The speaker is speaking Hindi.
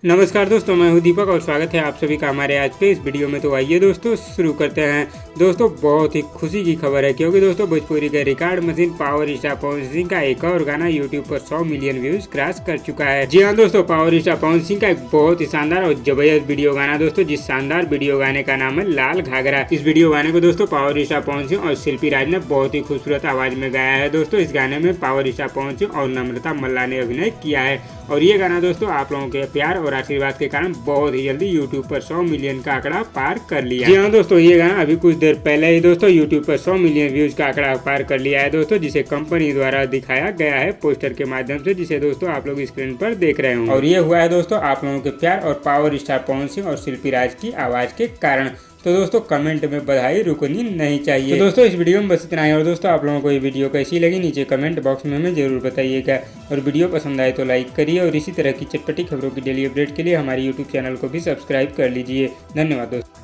नमस्कार दोस्तों, मैं हूं दीपक और स्वागत है आप सभी का हमारे आज के इस वीडियो में। तो आइए दोस्तों शुरू करते हैं। दोस्तों बहुत ही खुशी की खबर है, क्योंकि दोस्तों भोजपुरी के record machine power star Pawan Singh का एक और गाना यूट्यूब पर 100 मिलियन व्यूज क्रॉस कर चुका है। जी हाँ दोस्तों, पावर स्टार पवन सिंह का एक बहुत ही शानदार और जबरदस्त वीडियो गाना दोस्तों, जिस शानदार वीडियो गाने का नाम है लाल घाघरा। इस वीडियो गाने को दोस्तों पावर स्टार पवन सिंह और शिल्पी राज ने बहुत ही खूबसूरत आवाज में गाया है। दोस्तों इस गाने में पावर स्टार पवन सिंह और नम्रता मल्ला ने अभिनय किया है और ये गाना दोस्तों आप लोगों के प्यार और आशीर्वाद के कारण बहुत ही जल्दी YouTube पर 100 मिलियन का आंकड़ा पार कर लिया। जी हाँ दोस्तों, ये गाना अभी कुछ देर पहले ही दोस्तों YouTube पर 100 मिलियन व्यूज का आंकड़ा पार कर लिया है दोस्तों, जिसे कंपनी द्वारा दिखाया गया है पोस्टर के माध्यम से, जिसे दोस्तों आप लोग स्क्रीन पर देख रहे होंगे। और ये हुआ है दोस्तों आप लोगों के प्यार और पावर स्टार पवन सिंह और शिल्पी राज की आवाज के कारण। तो दोस्तों कमेंट में बधाई रुकनी नहीं चाहिए। तो दोस्तों इस वीडियो में बस इतना ही, और दोस्तों आप लोगों को ये वीडियो कैसी लगी नीचे कमेंट बॉक्स में हमें जरूर बताइएगा, और वीडियो पसंद आए तो लाइक करिए, और इसी तरह की चटपटी खबरों की डेली अपडेट के लिए हमारे यूट्यूब चैनल को भी सब्सक्राइब कर लीजिए। धन्यवाद दोस्तों।